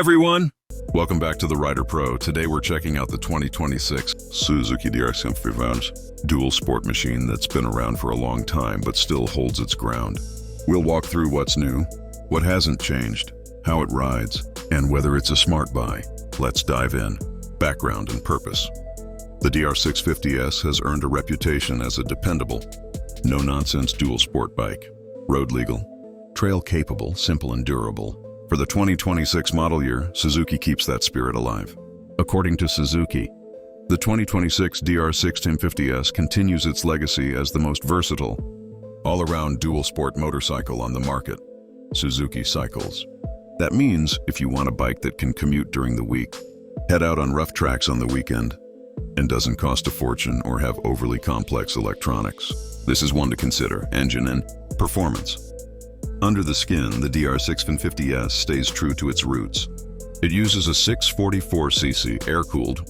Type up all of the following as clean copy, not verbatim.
everyone! Welcome back to the Rider Pro. Today we're checking out the 2026 Suzuki DR650S dual sport machine that's been around for a long time but still holds its ground. We'll walk through what's new, what hasn't changed, how it rides, and whether it's a smart buy. Let's dive in. Background and purpose. The DR650S has earned a reputation as a dependable, no-nonsense dual sport bike. Road legal, trail capable, simple and durable. For the 2026 model year, Suzuki keeps that spirit alive. According to Suzuki, the 2026 DR650S continues its legacy as the most versatile, all-around dual sport motorcycle on the market. Suzuki Cycles. That means if you want a bike that can commute during the week, head out on rough tracks on the weekend, and doesn't cost a fortune or have overly complex electronics, this is one to consider. Engine and performance. Under the skin, the DR650S stays true to its roots. It uses a 644cc air-cooled,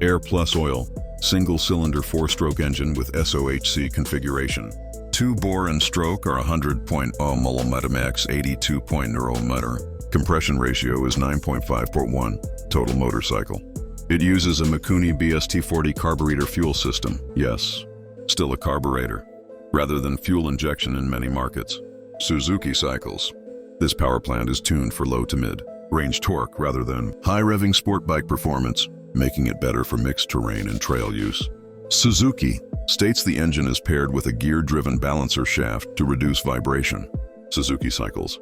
air plus oil, single-cylinder four-stroke engine with SOHC configuration. 2-bore and stroke are 100.0 mm max 82.0 Nm. Compression ratio is 9.5:1. Total motorcycle. It uses a Mikuni BST-40 carburetor fuel system. Yes, still a carburetor, rather than fuel injection in many markets. Suzuki Cycles. This power plant is tuned for low to mid-range torque rather than high-revving sport bike performance, making it better for mixed terrain and trail use. Suzuki states the engine is paired with a gear-driven balancer shaft to reduce vibration. Suzuki Cycles.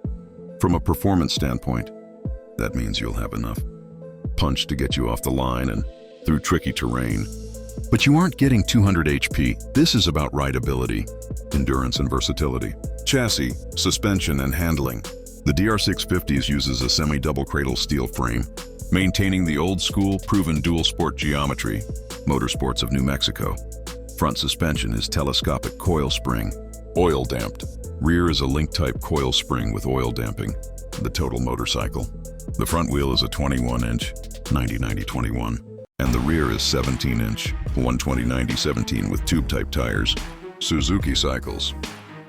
From a performance standpoint, that means you'll have enough punch to get you off the line and through tricky terrain. But you aren't getting 200 HP. This is about rideability, endurance and versatility. Chassis, suspension and handling. The DR650S uses a semi-double cradle steel frame, maintaining the old-school, proven dual-sport geometry. Motorsports of New Mexico. Front suspension is telescopic coil spring, oil-damped. Rear is a link-type coil spring with oil damping. The total motorcycle. The front wheel is a 21-inch, 90-90-21. And the rear is 17-inch, 120/90-17 with tube-type tires. Suzuki Cycles.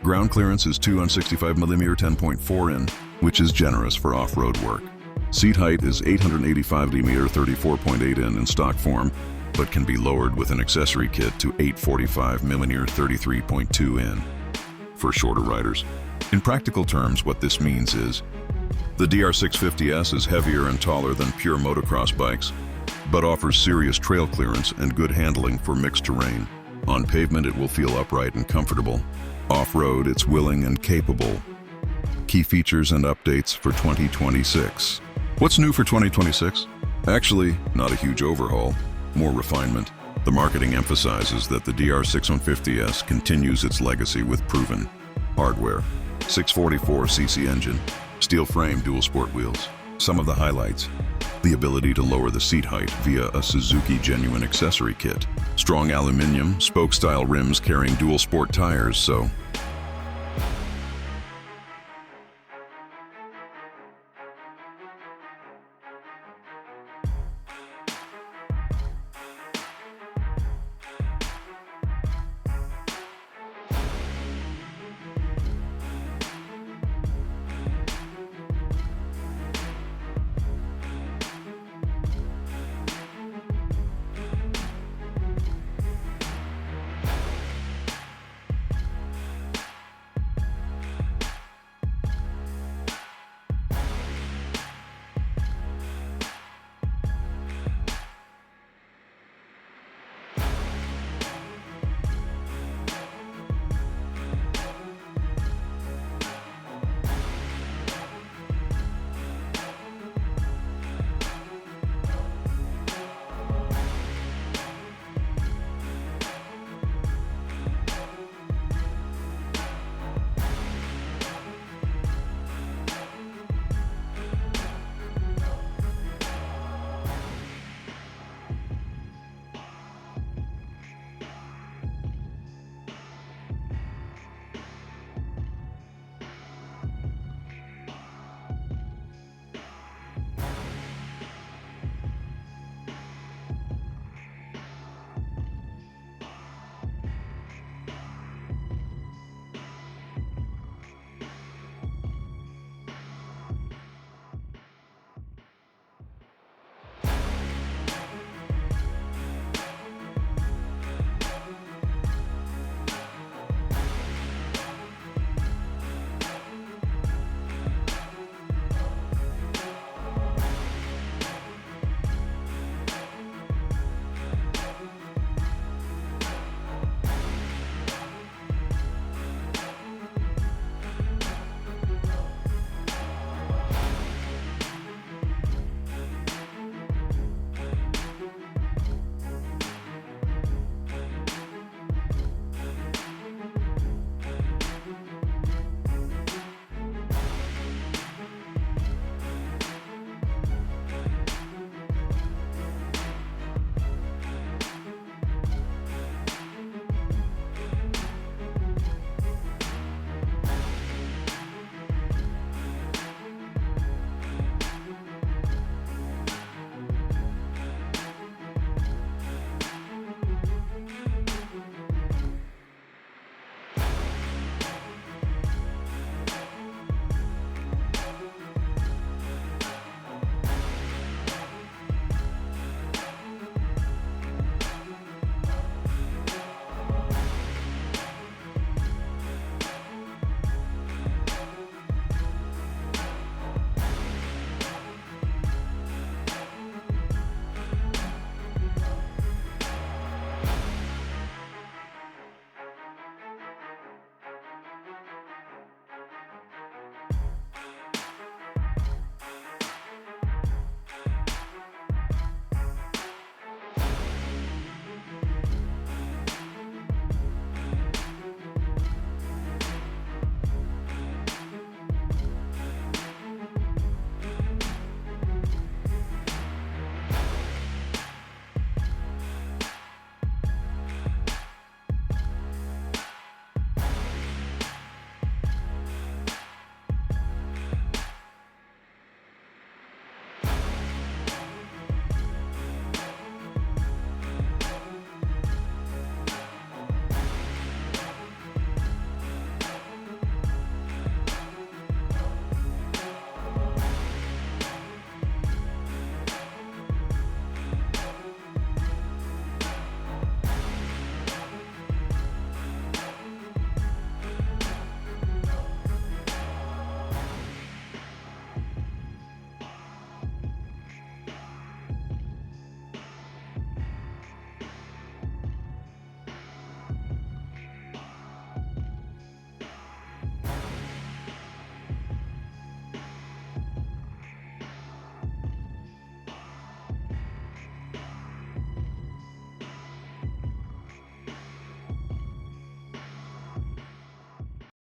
Ground clearance is 265 mm 10.4 in, which is generous for off-road work. Seat height is 885 mm 34.8 in stock form, but can be lowered with an accessory kit to 845 mm 33.2 in for shorter riders. In practical terms, what this means is the DR650S is heavier and taller than pure motocross bikes, but offers serious trail clearance and good handling for mixed terrain. On pavement, it will feel upright and comfortable. Off-road, it's willing and capable. Key features and updates for 2026. What's new for 2026? Actually, not a huge overhaul, more refinement. The marketing emphasizes that the DR650S continues its legacy with proven hardware. 644cc engine, steel frame dual sport wheels. Some of the highlights. The ability to lower the seat height via a Suzuki genuine accessory kit. Strong aluminum, spoke-style rims carrying dual sport tires, so